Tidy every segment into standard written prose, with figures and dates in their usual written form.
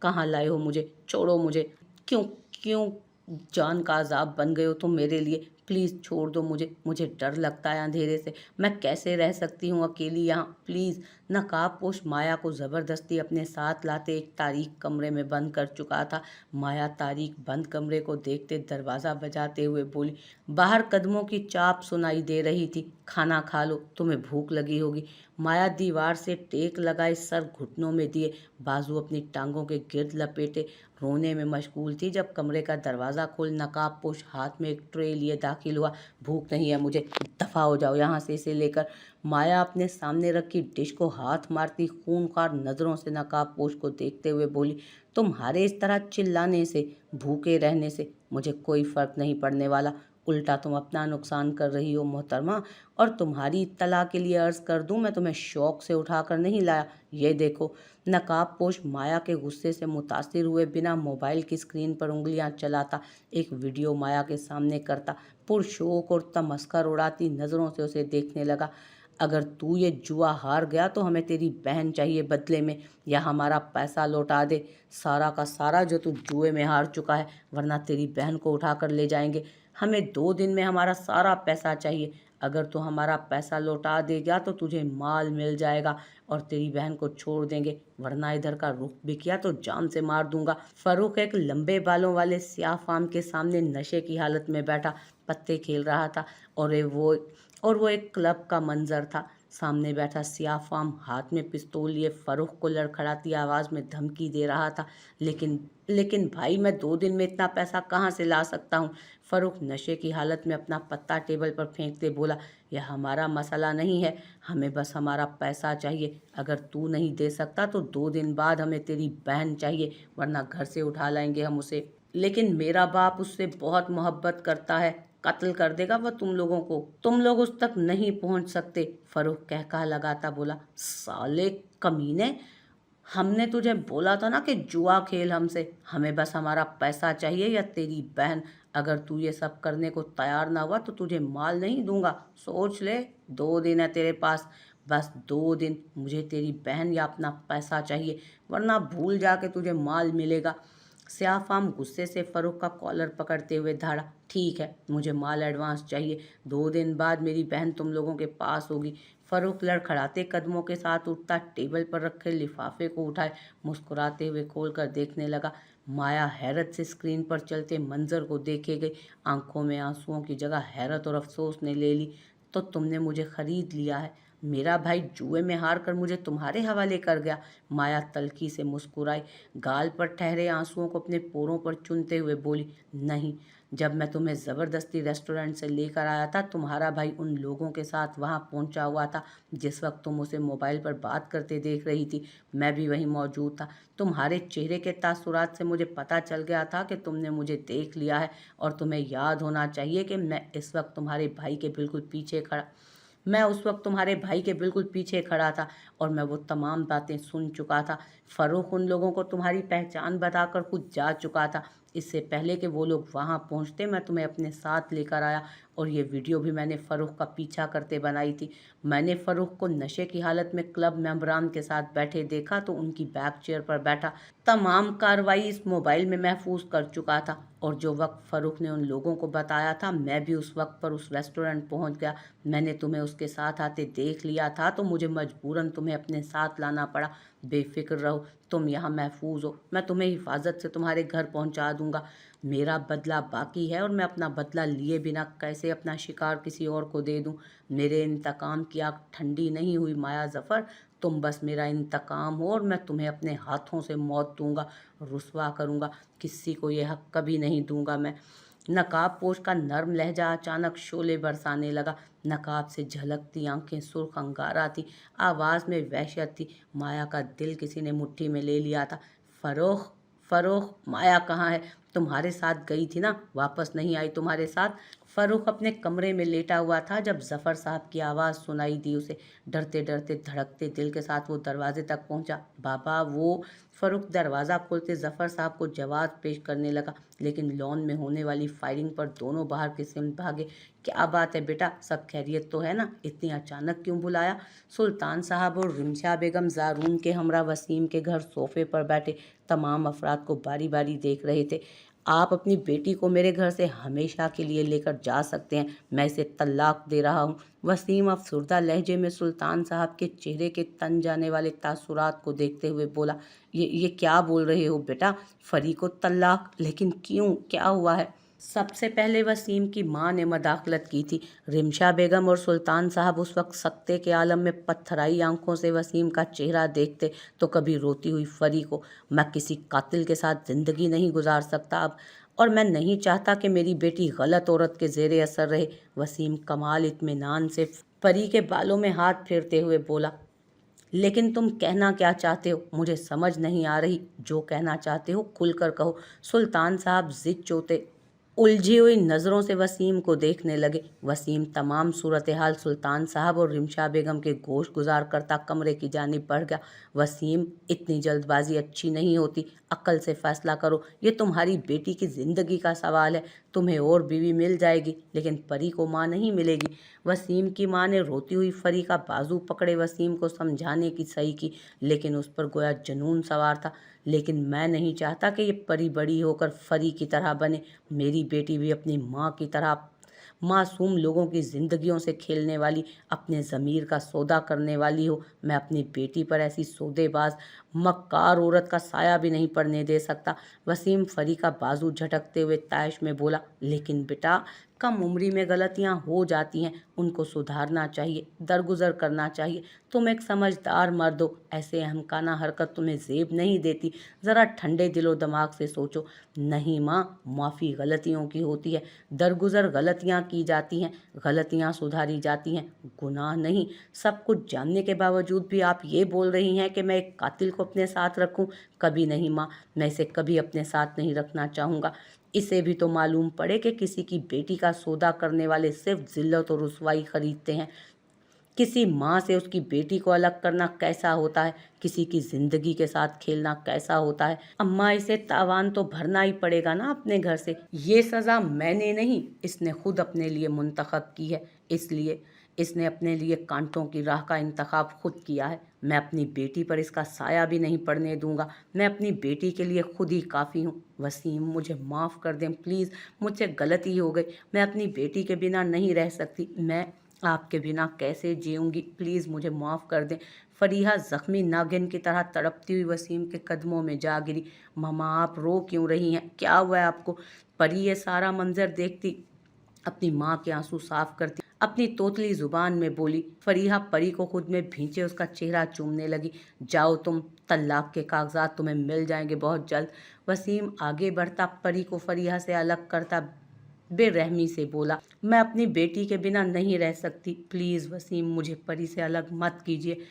कहाँ लाए हो मुझे? छोड़ो मुझे। क्यों क्यों जान का अज़ाब बन गए हो तुम मेरे लिए? प्लीज़ छोड़ दो मुझे डर लगता है अंधेरे से। मैं कैसे रह सकती हूँ अकेली यहाँ? प्लीज़। नकाबपोश माया को ज़बरदस्ती अपने साथ लाते एक तारीक कमरे में बंद कर चुका था। माया तारीक बंद कमरे को देखते दरवाज़ा बजाते हुए बोली। बाहर कदमों की चाप सुनाई दे रही थी। खाना खा लो, तुम्हें भूख लगी होगी। माया दीवार से टेक लगाए सर घुटनों में दिए, बाजू अपनी टांगों के गिर्द लपेटे रोने में मशगूल थी जब कमरे का दरवाज़ा खोल नकाबपोश हाथ में एक ट्रे लिए दाखिल हुआ। भूख नहीं है मुझे, दफ़ा हो जाओ यहाँ से, इसे लेकर। माया अपने सामने रखी डिश को हाथ मारती खूंखार नज़रों से नकाबपोश को देखते हुए बोली। तुम्हारे इस तरह चिल्लाने से, भूखे रहने से मुझे कोई फ़र्क नहीं पड़ने वाला। उल्टा तुम अपना नुकसान कर रही हो मोहतरमा। और तुम्हारी इत्तला के लिए अर्ज़ कर दूं, मैं तुम्हें शौक़ से उठाकर नहीं लाया। ये देखो। नकाबपोश माया के गुस्से से मुतासिर हुए बिना मोबाइल की स्क्रीन पर उंगलियां चलाता एक वीडियो माया के सामने करता पुरशौक और तमस्कर उड़ाती नज़रों से उसे देखने लगा। अगर तू ये जुआ हार गया तो हमें तेरी बहन चाहिए बदले में, या हमारा पैसा लौटा दे, सारा का सारा जो तू जुए में हार चुका है, वरना तेरी बहन को उठा कर ले जाएंगे। हमें 2 दिन में हमारा सारा पैसा चाहिए। अगर तू हमारा पैसा लौटा देगा तो तुझे माल मिल जाएगा और तेरी बहन को छोड़ देंगे, वरना इधर का रुख भी किया तो जान से मार दूंगा। फरूख एक लंबे बालों वाले स्याह फार्म के सामने नशे की हालत में बैठा पत्ते खेल रहा था और वो एक क्लब का मंजर था। सामने बैठा स्याह फार्म हाथ में पिस्तौल लिए फरूख को लड़खड़ाती आवाज़ में धमकी दे रहा था। लेकिन भाई, मैं 2 दिन में इतना पैसा कहाँ से ला सकता हूँ? फरूख नशे की हालत में अपना पत्ता टेबल पर फेंकते बोला। यह हमारा मसला नहीं है, हमें बस हमारा पैसा चाहिए। अगर तू नहीं दे सकता तो 2 दिन बाद हमें तेरी बहन चाहिए, वरना घर से उठा लाएंगे हम उसे। लेकिन मेरा बाप उससे बहुत मोहब्बत करता है, कत्ल कर देगा वह तुम लोगों को। तुम लोग उस तक नहीं पहुंच सकते। फरूख कहका लगाता बोला। साले कमीने, हमने तुझे बोला था ना कि जुआ खेल हमसे, हमें बस हमारा पैसा चाहिए या तेरी बहन। अगर तू ये सब करने को तैयार ना हुआ तो तुझे माल नहीं दूंगा, सोच ले। 2 दिन है तेरे पास, बस 2 दिन। मुझे तेरी बहन या अपना पैसा चाहिए, वरना भूल जा के तुझे माल मिलेगा। स्याफाम गुस्से से फरूख का कॉलर पकड़ते हुए धाड़ा। ठीक है, मुझे माल एडवांस चाहिए। 2 दिन बाद मेरी बहन तुम लोगों के पास होगी। फरूख लड़खड़ाते कदमों के साथ उठता टेबल पर रखे लिफाफे को उठाए मुस्कुराते हुए खोलकर देखने लगा। माया हैरत से स्क्रीन पर चलते मंजर को देखे गई। आंखों में आंसुओं की जगह हैरत और अफसोस ने ले ली। तो तुमने मुझे खरीद लिया है? मेरा भाई जुए में हार कर मुझे तुम्हारे हवाले कर गया। माया तल्खी से मुस्कुराई, गाल पर ठहरे आंसुओं को अपने पोरों पर चुनते हुए बोली। नहीं, जब मैं तुम्हें ज़बरदस्ती रेस्टोरेंट से लेकर आया था, तुम्हारा भाई उन लोगों के साथ वहां पहुंचा हुआ था जिस वक्त तुम उसे मोबाइल पर बात करते देख रही थी। मैं भी वहीं मौजूद था। तुम्हारे चेहरे के तासुरात से मुझे पता चल गया था कि तुमने मुझे देख लिया है, और तुम्हें याद होना चाहिए कि मैं उस वक्त तुम्हारे भाई के बिल्कुल पीछे खड़ा था और मैं वो तमाम बातें सुन चुका था। फरूख उन लोगों को तुम्हारी पहचान बताकर खुद जा चुका था। इससे पहले कि वो लोग वहां पहुंचते, मैं तुम्हें अपने साथ लेकर आया, और ये वीडियो भी मैंने फ़रूख का पीछा करते बनाई थी। मैंने फ़रूख को नशे की हालत में क्लब मेंबरान के साथ बैठे देखा तो उनकी बैक चेयर पर बैठा तमाम कार्रवाई इस मोबाइल में महफूज कर चुका था, और जो वक्त फ़रूख ने उन लोगों को बताया था, मैं भी उस वक्त पर उस रेस्टोरेंट पहुंच गया। मैंने तुम्हें उसके साथ आते देख लिया था तो मुझे मजबूरन तुम्हें अपने साथ लाना पड़ा। बेफिक्र रहो, तुम यहाँ महफूज हो। मैं तुम्हें हिफाजत से तुम्हारे घर पहुँचा दूंगा। मेरा बदला बाकी है और मैं अपना बदला लिए बिना कैसे अपना शिकार किसी और को दे दूं। मेरे इंतकाम की आग ठंडी नहीं हुई माया ज़फ़र। तुम बस मेरा इंतकाम हो और मैं तुम्हें अपने हाथों से मौत दूंगा, रुसवा करूंगा। किसी को यह हक कभी नहीं दूंगा मैं। नकाबपोश का नर्म लहजा अचानक शोले बरसाने लगा। नकाब से झलकती आंखें सुर्ख अंगारा थी, आवाज़ में वहशत थी। माया का दिल किसी ने मुट्ठी में ले लिया था। फरोख, माया कहाँ है? तुम्हारे साथ गई थी ना, वापस नहीं आई तुम्हारे साथ? फरूख अपने कमरे में लेटा हुआ था जब जफ़र साहब की आवाज़ सुनाई दी उसे। डरते डरते धड़कते दिल के साथ वो दरवाजे तक पहुंचा। बाबा वो। फरूख दरवाज़ा खोलते जफ़र साहब को जवाब पेश करने लगा, लेकिन लॉन में होने वाली फायरिंग पर दोनों बाहर की सिमत भागे। क्या बात है बेटा, सब खैरियत तो है ना? इतनी अचानक क्यों बुलाया? सुल्तान साहब और रिमशा बेगम ज़ारून के हमरा वसीम के घर सोफे पर बैठे तमाम अफराद को बारी बारी देख रहे थे। आप अपनी बेटी को मेरे घर से हमेशा के लिए लेकर जा सकते हैं, मैं इसे तलाक दे रहा हूँ। वसीम अफसुर्दा लहजे में सुल्तान साहब के चेहरे के तन जाने वाले तासुरात को देखते हुए बोला, ये क्या बोल रहे हो बेटा? फरी को तलाक? लेकिन क्यों, क्या हुआ है? सबसे पहले वसीम की माँ ने मदाखलत की थी। रिमशा बेगम और सुल्तान साहब उस वक्त सख्ते के आलम में पत्थराई आंखों से वसीम का चेहरा देखते तो कभी रोती हुई फरी को। मैं किसी कातिल के साथ ज़िंदगी नहीं गुजार सकता अब, और मैं नहीं चाहता कि मेरी बेटी गलत औरत के ज़ेरे असर रहे। वसीम कमाल इत्मीनान से फरी के बालों में हाथ फेरते हुए बोला, लेकिन तुम कहना क्या चाहते हो? मुझे समझ नहीं आ रही। जो कहना चाहते हो खुलकर कहो। सुल्तान साहब जिद चोते उलझी हुई नज़रों से वसीम को देखने लगे। वसीम तमाम सूरत हाल सुल्तान साहब और रिमशा बेगम के गोश गुजार करता कमरे की जानिब बढ़ गया। वसीम, इतनी जल्दबाजी अच्छी नहीं होती, अक्ल से फैसला करो। ये तुम्हारी बेटी की ज़िंदगी का सवाल है। तुम्हें और बीवी मिल जाएगी, लेकिन परी को माँ नहीं मिलेगी। वसीम की माँ ने रोती हुई फरी का बाजू पकड़े वसीम को समझाने की सही की, लेकिन उस पर गोया जुनून सवार था। लेकिन मैं नहीं चाहता कि ये परी बड़ी होकर फरी की तरह बने। मेरी बेटी भी अपनी माँ की तरह मासूम लोगों की ज़िंदगियों से खेलने वाली, अपने ज़मीर का सौदा करने वाली हो। मैं अपनी बेटी पर ऐसी सौदेबाज मक्कार औरत का साया भी नहीं पड़ने दे सकता। वसीम फरी का बाजू झटकते हुए ताइश में बोला, लेकिन बेटा, कम उम्री में गलतियां हो जाती हैं, उनको सुधारना चाहिए, दरगुजर करना चाहिए। तुम एक समझदार मर्द हो, ऐसे अहमकाना हरकत तुम्हें जेब नहीं देती। ज़रा ठंडे दिलो दिमाग से सोचो। नहीं माँ, माफ़ी गलतियों की होती है, दरगुजर गलतियाँ की जाती हैं, गलतियाँ सुधारी जाती हैं, गुनाह नहीं। सब कुछ जानने के बावजूद भी आप ये बोल रही हैं कि मैं एक कातिल को अपने साथ रखूं? कभी नहीं माँ, मैं इसे कभी अपने साथ नहीं रखना चाहूँगा। इसे भी तो मालूम पड़े कि किसी की बेटी का सौदा करने वाले सिर्फ जिल्लत और रुसवाई खरीदते हैं। किसी माँ से उसकी बेटी को अलग करना कैसा होता है, किसी की ज़िंदगी के साथ खेलना कैसा होता है। अम्मा, इसे तावान तो भरना ही पड़ेगा ना अपने घर से। ये सज़ा मैंने नहीं, इसने खुद अपने लिए मुंतखब की है, इसलिए इसने अपने लिए कांटों की राह का इंतखाब खुद किया है। मैं अपनी बेटी पर इसका साया भी नहीं पड़ने दूंगा। मैं अपनी बेटी के लिए खुद ही काफ़ी हूँ। वसीम, मुझे माफ़ कर दें प्लीज़, मुझसे गलती हो गई। मैं अपनी बेटी के बिना नहीं रह सकती। मैं आपके बिना कैसे जीऊँगी? प्लीज़ मुझे माफ़ कर दें। फरीहा ज़ख्मी नागिन की तरह तड़पती हुई वसीम के कदमों में जा गिरी। मामा, आप रो क्यों रही हैं? क्या हुआ है आपको? परी ये सारा मंजर देखती अपनी माँ के आंसू साफ करती अपनी तोतली जुबान में बोली। फरीहा परी को खुद में भींचे उसका चेहरा चूमने लगी। जाओ तुम, तलाक के कागजात तुम्हें मिल जाएंगे बहुत जल्द। वसीम आगे बढ़ता परी को फरीहा से अलग करता बेरहमी से बोला, मैं अपनी बेटी के बिना नहीं रह सकती। प्लीज़ वसीम, मुझे परी से अलग मत कीजिए।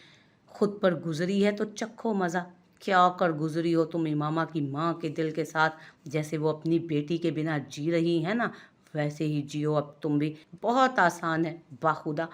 खुद पर गुजरी है तो चखो मज़ा। क्या कर गुजरी हो तुम इमामा की माँ के दिल के साथ? जैसे वो अपनी बेटी के बिना जी रही है ना, वैसे ही जियो अब तुम भी। बहुत आसान है, बाखुदा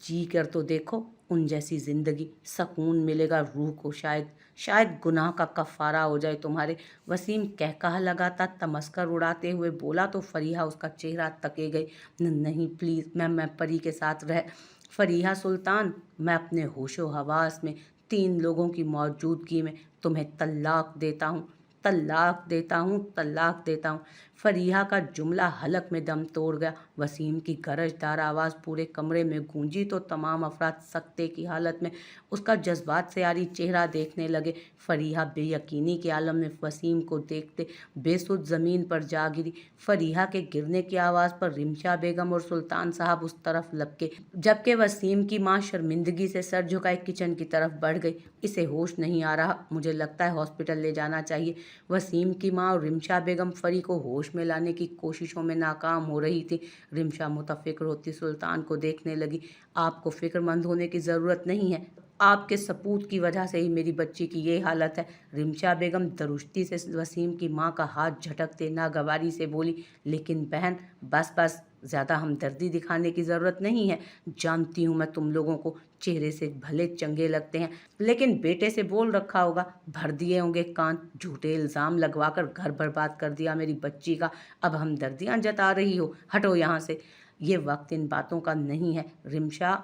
जी कर तो देखो उन जैसी ज़िंदगी। सुकून मिलेगा रूह को, शायद गुनाह का कफ़ारा हो जाए तुम्हारे। वसीम कहकहा लगाता तमस्कर उड़ाते हुए बोला तो फरीहा उसका चेहरा तके गई। नहीं प्लीज़, मैं परी के साथ रह फरीहा सुल्तान, मैं अपने होशो हवास में 3 लोगों की मौजूदगी में तुम्हें तलाक देता हूँ, तलाक देता हूँ, तलाक देता हूँ। फरीहा का जुमला हलक में दम तोड़ गया। वसीम की गरजदार आवाज़ पूरे कमरे में गूंजी तो तमाम अफराद सख्ते की हालत में उसका जज्बात से आरी चेहरा देखने लगे। फरीहा बेयकीनी के आलम में वसीम को देखते बेसुध ज़मीन पर जा गिरी। फरीहा के गिरने की आवाज़ पर रिमशा बेगम और सुल्तान साहब उस तरफ लपके, जबकि वसीम की माँ शर्मिंदगी से सर झुकाए किचन की तरफ बढ़ गई। इसे होश नहीं आ रहा, मुझे लगता है हॉस्पिटल ले जाना चाहिए। वसीम की माँ और रिमशा बेगम फरी को होश में लाने की कोशिशों में नाकाम हो रही थी। रिमशा मुतफिक्र होती सुल्तान को देखने लगी। आपको फिक्रमंद होने की ज़रूरत नहीं है, آپ کے سپوت کی وجہ سے ہی میری بچی کی یہ حالت ہے۔ رمشا بیگم درستی سے وسیم کی ماں کا ہاتھ جھٹکتے ناگواری سے بولی۔ لیکن بہن بس بس، زیادہ ہمدردی دکھانے کی ضرورت نہیں ہے۔ جانتی ہوں میں تم لوگوں کو چہرے سے بھلے چنگے لگتے ہیں، لیکن بیٹے سے بول رکھا ہوگا، بھر دیے ہوں گے کان، جھوٹے الزام لگوا کر گھر برباد کر دیا میری بچی کا، اب ہمدردیاں جتا رہی ہو؟ ہٹو یہاں سے، یہ وقت ان باتوں کا نہیں ہے۔ رمشا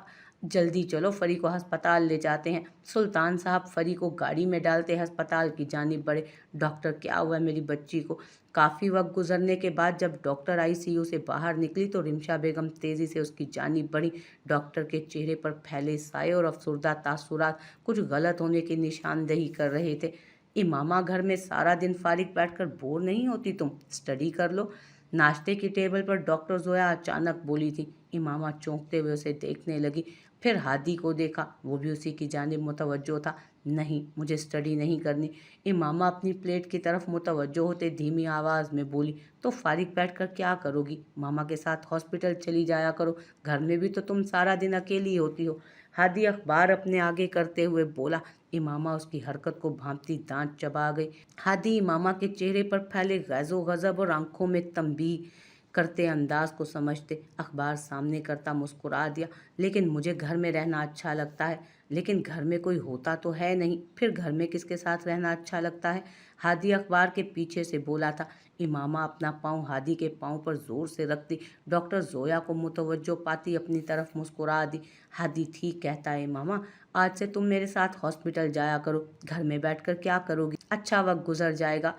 جلدی چلو، فری کو ہسپتال لے جاتے ہیں۔ سلطان صاحب فری کو گاڑی میں ڈالتے ہسپتال کی جانب بڑھے۔ ڈاکٹر کیا ہوا ہے میری بچی کو؟ کافی وقت گزرنے کے بعد جب ڈاکٹر ICU سے باہر نکلی تو رمشا بیگم تیزی سے اس کی جانب بڑھی۔ ڈاکٹر کے چہرے پر پھیلے سائے اور افسردہ تاثرات کچھ غلط ہونے کی نشاندہی کر رہے تھے۔ امامہ گھر میں سارا دن فارغ بیٹھ کر بور نہیں ہوتی تم؟ اسٹڈی کر لو۔ ناشتے کی ٹیبل پر ڈاکٹر زویا اچانک بولی تھی۔ امامہ چونکتے ہوئے اسے دیکھنے لگی، پھر ہادی کو دیکھا، وہ بھی اسی کی جانب متوجہ تھا۔ نہیں، مجھے اسٹڈی نہیں کرنی۔ امامہ اپنی پلیٹ کی طرف متوجہ ہوتے دھیمی آواز میں بولی۔ تو فارغ بیٹھ کر کیا کرو گی؟ ماما کے ساتھ ہاسپٹل چلی جایا کرو، گھر میں بھی تو تم سارا دن اکیلی ہوتی ہو۔ ہادی اخبار اپنے آگے کرتے ہوئے بولا۔ امامہ اس کی حرکت کو بھانپتی دانت چبا گئی۔ ہادی امامہ کے چہرے پر پھیلے غیظ و غضب اور آنکھوں میں تنبیہ کرتے انداز کو سمجھتے اخبار سامنے کرتا مسکرا دیا۔ لیکن مجھے گھر میں رہنا اچھا لگتا ہے۔ لیکن گھر میں کوئی ہوتا تو ہے نہیں، پھر گھر میں کس کے ساتھ رہنا اچھا لگتا ہے؟ ہادی اخبار کے پیچھے سے بولا تھا۔ امامہ اپنا پاؤں ہادی کے پاؤں پر زور سے رکھتی ڈاکٹر زویا کو متوجہ پاتی اپنی طرف مسکرا دی۔ ہادی ٹھیک کہتا ہے امامہ، آج سے تم میرے ساتھ ہاسپٹل جایا کرو، گھر میں بیٹھ کر کیا کرو گی؟ اچھا وقت گزر جائے گا۔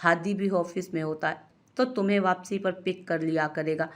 ہادی بھی آفس میں ہوتا ہے تو تمہیں واپسی پر پک کر لیا کرے گا،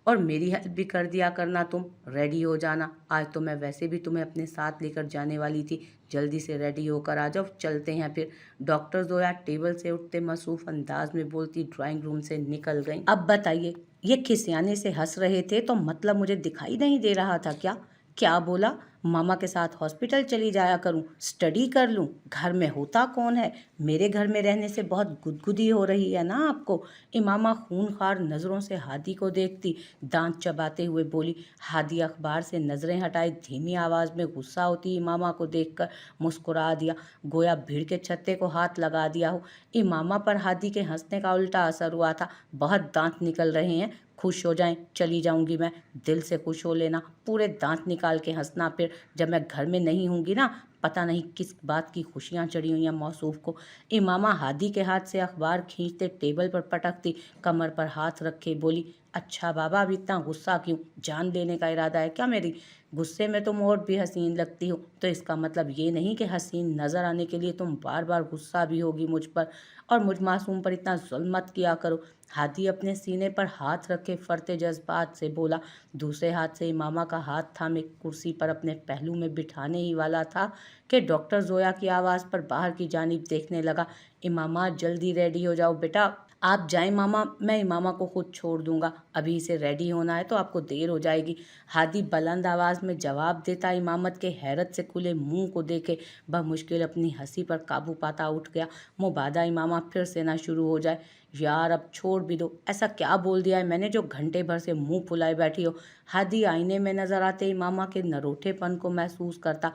اور میری ہیلپ بھی کر دیا کرنا۔ تم ریڈی ہو جانا، آج تو میں ویسے بھی تمہیں اپنے ساتھ لے کر جانے والی تھی، جلدی سے ریڈی ہو کر آ جاؤ، چلتے ہیں پھر۔ ڈاکٹر زویا ٹیبل سے اٹھتے مصروف انداز میں بولتی ڈرائنگ روم سے نکل گئیں۔ اب بتائیے، یہ کھسیانے سے ہنس رہے تھے تو مطلب مجھے دکھائی نہیں دے رہا تھا کیا؟ کیا بولا؟ ماما کے ساتھ ہاسپٹل چلی جایا کروں، اسٹڈی کر لوں، گھر میں ہوتا کون ہے؟ میرے گھر میں رہنے سے بہت گدگدی ہو رہی ہے نا آپ کو؟ امامہ خونخوار نظروں سے ہادی کو دیکھتی دانت چباتے ہوئے بولی۔ ہادی اخبار سے نظریں ہٹائے دھیمی آواز میں غصہ ہوتی امامہ کو دیکھ کر مسکرا دیا، گویا بھیڑ کے چھتے کو ہاتھ لگا دیا ہو۔ امامہ پر ہادی کے ہنسنے کا الٹا اثر ہوا تھا۔ بہت دانت نکل رہے ہیں، خوش ہو جائیں، چلی جاؤں گی میں، دل سے خوش ہو لینا، پورے دانت نکال کے ہنسنا پھر جب میں گھر میں نہیں ہوں گی نا۔ پتہ نہیں کس بات کی خوشیاں چڑھی ہوئی ہیں موصوف کو۔ امامہ ہادی کے ہاتھ سے اخبار کھینچتے ٹیبل پر پٹکتی کمر پر ہاتھ رکھے بولی۔ اچھا بابا، اب اتنا غصہ کیوں؟ جان لینے کا ارادہ ہے کیا میری؟ غصے میں تم اور بھی حسین لگتی ہو، تو اس کا مطلب یہ نہیں کہ حسین نظر آنے کے لیے تم بار بار غصہ بھی ہوگی مجھ پر، اور مجھ معصوم پر اتنا ظلم مت کیا کرو۔ ہادی اپنے سینے پر ہاتھ رکھے فرتے جذبات سے بولا، دوسرے ہاتھ سے امامہ کا ہاتھ تھامے کرسی پر اپنے پہلو میں بٹھانے ہی والا تھا کہ ڈاکٹر زویا کی آواز پر باہر کی جانب دیکھنے لگا۔ امامہ جلدی ریڈی ہو جاؤ بیٹا۔ آپ جائیں ماما، میں امامہ کو خود چھوڑ دوں گا، ابھی اسے ریڈی ہونا ہے تو آپ کو دیر ہو جائے گی۔ ہادی بلند آواز میں جواب دیتا امامت کے حیرت سے کھلے منہ کو دیکھے بمشکل اپنی ہنسی پر قابو پاتا اٹھ گیا۔ مبادا امامہ پھر سے نہ شروع ہو جائے۔ یار اب چھوڑ بھی دو، ایسا کیا بول دیا ہے میں نے جو گھنٹے بھر سے منہ پھلائے بیٹھی ہو؟ ہادی آئینے میں نظر آتے امامہ کے نروٹھے پن کو محسوس کرتا،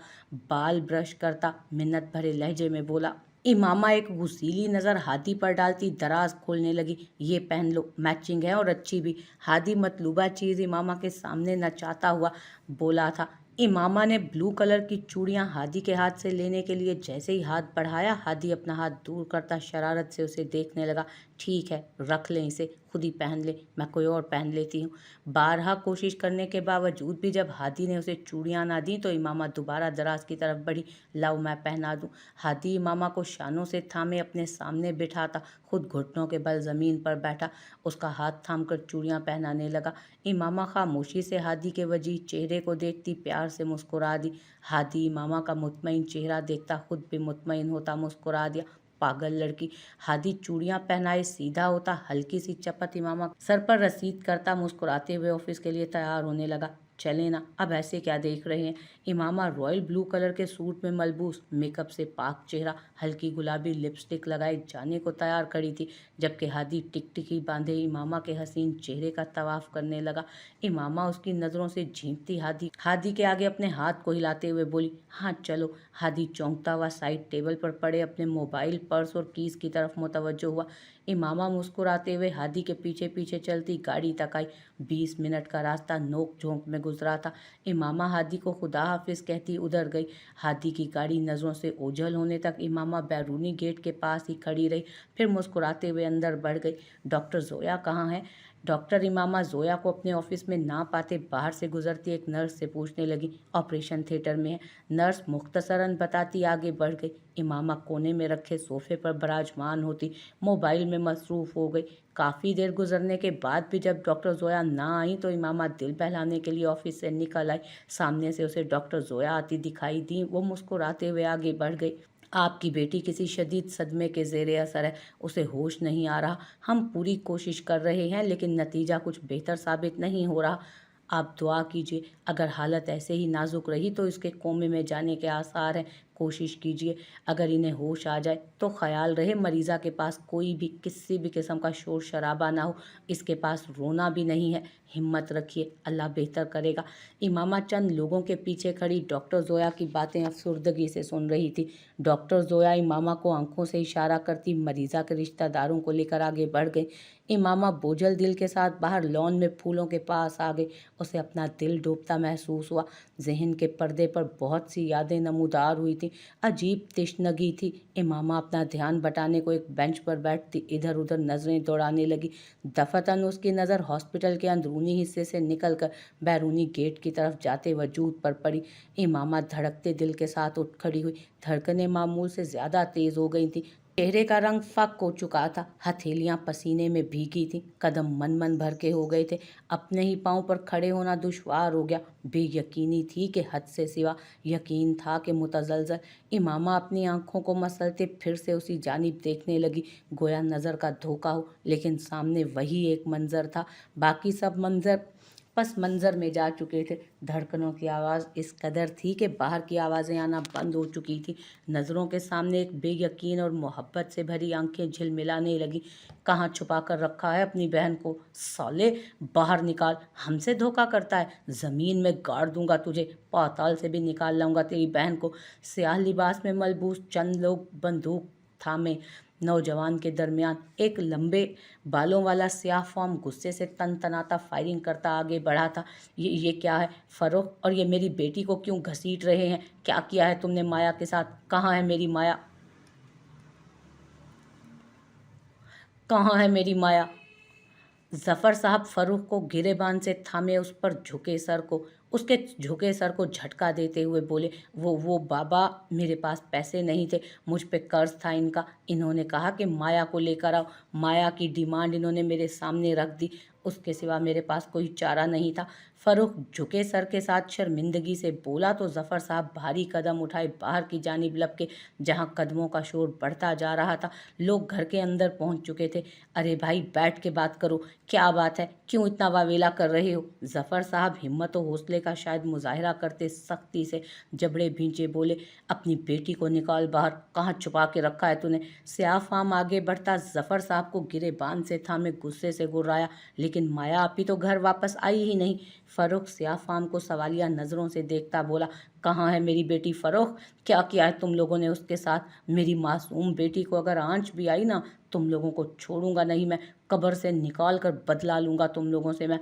بال برش کرتا منت بھرے لہجے میں بولا۔ امامہ ایک غسیلی نظر ہادی پر ڈالتی دراز کھولنے لگی۔ یہ پہن لو، میچنگ ہے اور اچھی بھی۔ ہادی مطلوبہ چیز امامہ کے سامنے نچاتا ہوا بولا تھا۔ امامہ نے بلو کلر کی چوڑیاں ہادی کے ہاتھ سے لینے کے لیے جیسے ہی ہاتھ بڑھایا، ہادی اپنا ہاتھ دور کرتا شرارت سے اسے دیکھنے لگا۔ ٹھیک ہے، رکھ لیں اسے، خود ہی پہن لیں، میں کوئی اور پہن لیتی ہوں۔ بارہا کوشش کرنے کے باوجود بھی جب ہادی نے اسے چوڑیاں نہ دیں تو امامہ دوبارہ دراز کی طرف بڑھی۔ لاؤ میں پہنا دوں۔ ہادی امامہ کو شانوں سے تھامے اپنے سامنے بٹھاتا خود گھٹنوں کے بل زمین پر بیٹھا، اس کا ہاتھ تھام کر چوڑیاں پہنانے لگا۔ امامہ خاموشی سے ہادی کے وجیح چہرے کو دیکھتی پیار سے مسکرا دی۔ ہادی امامہ کا مطمئن چہرہ دیکھتا خود بھی مطمئن ہوتا مسکرا دیا۔ پاگل لڑکی۔ ہادی چوڑیاں پہنائے سیدھا ہوتا، ہلکی سی چپت امامہ سر پر رسید کرتا مسکراتے ہوئے آفس کے لیے تیار ہونے لگا۔ चले ना, अब ऐसे क्या देख रहे हैं। इमामा रॉयल ब्लू कलर के सूट में मलबूस, मेकअप से पाक चेहरा, हल्की गुलाबी लिपस्टिक लगाए जाने को तैयार खड़ी थी, जबकि हादी टिकटिकी बांधे इमामा के हसीन चेहरे का तवाफ करने लगा। इमामा उसकी नज़रों से झींकती हादी के आगे अपने हाथ को हिलाते हुए बोली, हाँ चलो। हादी चौंकता हुआ साइड टेबल पर पड़े अपने मोबाइल, पर्स और कीज की तरफ मुतवज्जो हुआ। इमामा मुस्कुराते हुए हादी के पीछे पीछे चलती गाड़ी तक आई। 20 मिनट का रास्ता नोक झोंक में गुजरा था। इमामा हादी को खुदा हाफिज कहती उधर गई। हादी की गाड़ी नज़रों से ओझल होने तक इमामा बैरूनी गेट के पास ही खड़ी रही, फिर मुस्कुराते हुए अंदर बढ़ गई। डॉक्टर जोया कहाँ है? डॉक्टर इमामा जोया को अपने ऑफिस में ना पाते बाहर से गुजरती एक नर्स से पूछने लगी। ऑपरेशन थिएटर में है, नर्स मुख्तसरन बताती आगे बढ़ गई। इमामा कोने में रखे सोफे पर विराजमान होती मोबाइल में मसरूफ़ हो गई। काफ़ी देर गुजरने के बाद भी जब डॉक्टर जोया ना आई तो इमामा दिल बहलाने के लिए ऑफिस से निकल आई। सामने से उसे डॉक्टर जोया आती दिखाई दी। वो मुस्कुराते हुए आगे बढ़ गई। आपकी बेटी किसी शदीद सदमे के ज़ेरे असर है, उसे होश नहीं आ रहा। हम पूरी कोशिश कर रहे हैं लेकिन नतीजा कुछ बेहतर साबित नहीं हो रहा। आप दुआ कीजिए, अगर हालत ऐसे ही नाजुक रही तो इसके कोमे में जाने के आसार हैं। कोशिश कीजिए, अगर इन्हें होश आ जाए तो ख्याल रहे मरीज़ा के पास कोई भी किसी भी किस्म का शोर शराबा ना हो। इसके पास रोना भी नहीं है। हिम्मत रखिए, अल्लाह बेहतर करेगा। इमामा चंद लोगों के पीछे खड़ी डॉक्टर जोया की बातें अफसुर्दगी से सुन रही थी। डॉक्टर जोया इमामा को आंखों से इशारा करती मरीज़ा के रिश्तेदारों को लेकर आगे बढ़ गई। इमामा बोझल दिल के साथ बाहर लॉन में फूलों के पास आ गई। उसे अपना दिल डूबता महसूस हुआ। जहन के पर्दे पर बहुत सी यादें नमूदार हुई थी। अजीब तिश्नगी थी। इमामा अपना ध्यान बटाने को एक बेंच पर बैठती इधर उधर नज़रें दौड़ाने लगी। दफतन उसकी नज़र हॉस्पिटल के अंदरूनी हिस्से से निकलकर बैरूनी गेट की तरफ जाते वजूद पर पड़ी। इमामा धड़कते दिल के साथ उठ खड़ी हुई। धड़कनें मामूल से ज़्यादा तेज़ हो गई थीं। चेहरे का रंग फक हो चुका था। हथेलियां पसीने में भीगी थीं। कदम मन मन भर के हो गए थे। अपने ही पांव पर खड़े होना दुश्वार हो गया। बेयकीनी थी कि हद से सिवा, यकीन था कि मुतज़लज़ल। इमामा अपनी आंखों को मसलते फिर से उसी जानिब देखने लगी, गोया नज़र का धोखा हो। लेकिन सामने वही एक मंज़र था। बाकी सब मंज़र पस मंज़र में जा चुके थे। धड़कनों की आवाज़ इस कदर थी कि बाहर की आवाज़ें आना बंद हो चुकी थी। नज़रों के सामने एक बेयकीन और मोहब्बत से भरी आंखें झिलमिलाने लगी। कहाँ छुपा कर रखा है अपनी बहन को? साले, बाहर निकाल, हमसे धोखा करता है। ज़मीन में गाड़ दूंगा तुझे, पाताल से भी निकाल लाऊंगा तेरी बहन को। स्याह लिबास में मलबूस चंद लोग बंदूक थामे नौजवान के दरमियान एक लंबे बालों वाला स्याह फॉर्म गुस्से से तनतनाता फायरिंग करता आगे बढ़ा था। ये क्या है फरोख? और ये मेरी बेटी को क्यों घसीट रहे हैं? क्या किया है तुमने माया के साथ? कहाँ है मेरी माया? कहाँ है मेरी माया? जफर साहब फरूख को गिरेबान से थामे उस पर झुके सर को उसके झुके सर को झटका देते हुए बोले, वो बाबा, मेरे पास पैसे नहीं थे, मुझ पे कर्ज था इनका। इन्होंने कहा कि माया को लेकर आओ। माया की डिमांड इन्होंने मेरे सामने रख दी। उसके सिवा मेरे पास कोई चारा नहीं था। फरूख झुके सर के साथ शर्मिंदगी से बोला तो जफर साहब भारी कदम उठाए बाहर की जानिब लपके, जहां कदमों का शोर बढ़ता जा रहा था। लोग घर के अंदर पहुंच चुके थे। अरे भाई, बैठ के बात करो, क्या बात है, क्यों इतना वावेला कर रहे हो? जफर साहब हिम्मत और हौसले का शायद मुजाहिरा करते सख्ती से जबड़े भींचे बोले, अपनी बेटी को निकाल बाहर, कहाँ छुपा के रखा है तूने? स्याह फाम आगे बढ़ता जफर साहब को गिरेबान से थामे गुस्से से गुर्राया, लेकिन माया आपी तो घर वापस आई ही नहीं। फरोख स्याह फाम को सवालिया नज़रों से देखता बोला, कहाँ है मेरी बेटी फरोख? क्या किया है तुम लोगों ने उसके साथ? मेरी मासूम बेटी को अगर आंच भी आई ना, तुम लोगों को छोड़ूंगा नहीं मैं। कब्र से निकाल कर बदला लूंगा तुम लोगों से मैं।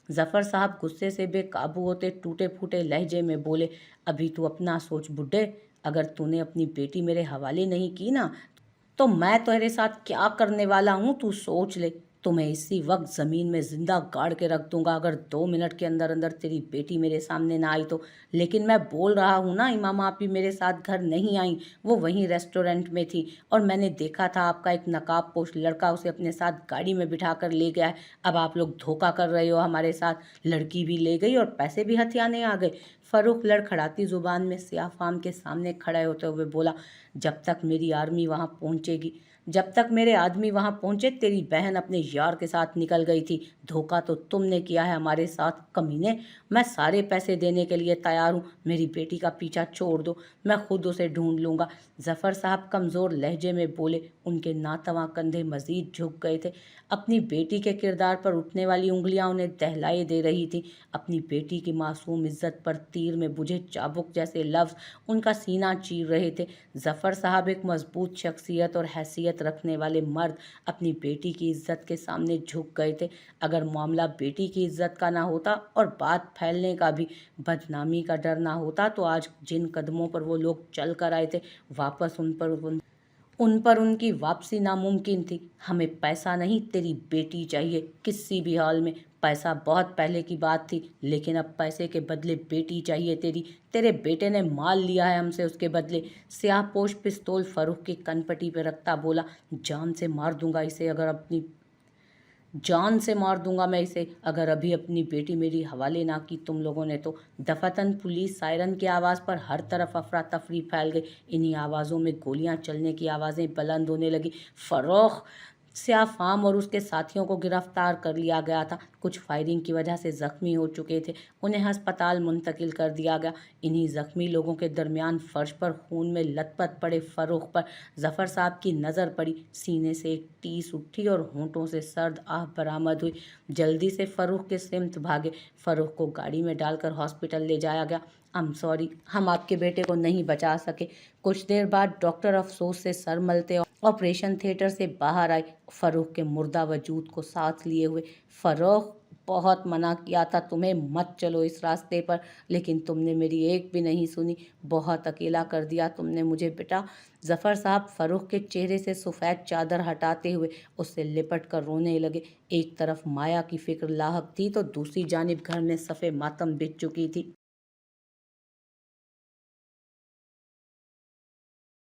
जफर साहब गुस्से से बेकाबू होते टूटे फूटे लहजे में बोले, अभी तू अपना सोच बुड्ढे। अगर तूने अपनी बेटी मेरे हवाले नहीं की ना, तो मैं तेरे साथ क्या करने वाला हूँ तू सोच ले। तुम्हें इसी वक्त ज़मीन में जिंदा गाड़ के रख दूंगा अगर 2 मिनट के अंदर अंदर तेरी बेटी मेरे सामने ना आई तो। लेकिन मैं बोल रहा हूँ ना, इमाम आपी मेरे साथ घर नहीं आई, वो वहीं रेस्टोरेंट में थी और मैंने देखा था आपका एक नकाब पोश लड़का उसे अपने साथ गाड़ी में बिठा कर ले गया है। अब आप लोग धोखा कर रहे हो हमारे साथ। लड़की भी ले गई और पैसे भी हथियाने आ गए। फरूख लड़खड़ाती जुबान में स्याह फाम के सामने खड़े होते हुए बोला, जब तक मेरी आर्मी वहां पहुंचेगी, जब तक मेरे आदमी वहां पहुंचे तेरी बहन अपने यार के साथ निकल गई थी। धोखा तो तुमने किया है हमारे साथ कमीने। मैं सारे पैसे देने के लिए तैयार हूँ, मेरी बेटी का पीछा छोड़ दो, मैं खुद उसे ढूंढ लूँगा। जफ़र साहब कमज़ोर लहजे में बोले। उनके नातवां कंधे मज़ीद झुक गए थे। अपनी बेटी के किरदार पर उठने वाली उंगलियां उन्हें दहलाए दे रही थी। अपनी बेटी की मासूम इज्जत पर तीर में बुझे चाबुक जैसे लफ्ज़ उनका सीना चीर रहे थे। जफ़र साहब एक मजबूत शख्सियत और हैसियत रखने वाले मर्द अपनी बेटी की इज्जत के सामने झुक गए थे। अगर मामला बेटी की इज्जत का ना होता और बात फैलने का भी, बदनामी का डर ना होता, तो आज जिन कदमों पर वो लोग चल कर आए थे वापस उन पर उनकी वापसी नामुमकिन थी। हमें पैसा नहीं, तेरी बेटी चाहिए, किसी भी हाल में। पैसा बहुत पहले की बात थी, लेकिन अब पैसे के बदले बेटी चाहिए तेरी। तेरे बेटे ने माल लिया है हमसे उसके बदले। स्याहपोश पिस्तौल फरूख की कनपटी पे रखता बोला। जान से मार दूंगा मैं इसे अगर अभी अपनी बेटी मेरी हवाले ना की तुम लोगों ने तो। दफातन पुलिस सायरन की आवाज़ पर हर तरफ अफरा तफरी फैल गई। इन्हीं आवाज़ों में गोलियां चलने की आवाज़ें बुलंद होने लगी। फरोख स्याफाम और उसके साथियों को गिरफ्तार कर लिया गया था। कुछ फायरिंग की वजह से जख्मी हो चुके थे, उन्हें अस्पताल मुंतकिल कर दिया गया। इन्हीं जख्मी लोगों के दरमियान फर्श पर खून में लथपथ पड़े फरोख पर जफ़र साहब की नज़र पड़ी। सीने से एक टीस उठी और होंठों से सर्द आह बरामद हुई। जल्दी से फरूख के सिमत भागे। फरूख को गाड़ी में डालकर हॉस्पिटल ले जाया गया। सॉरी, हम आपके बेटे को नहीं बचा सके। कुछ देर बाद डॉक्टर अफसोस से सर मलते ऑपरेशन थिएटर से बाहर आए, फरूख के मुर्दा वजूद को साथ लिए हुए। फरूख, बहुत मना किया था तुम्हें, मत चलो इस रास्ते पर, लेकिन तुमने मेरी एक भी नहीं सुनी। बहुत अकेला कर दिया तुमने मुझे बेटा। जफ़र साहब फरूख के चेहरे से सफ़ेद चादर हटाते हुए उससे लिपट कर रोने लगे। एक तरफ माया की फिक्र लाहक थी तो दूसरी जानिब घर में सफ़े मातम बिछ चुकी थी।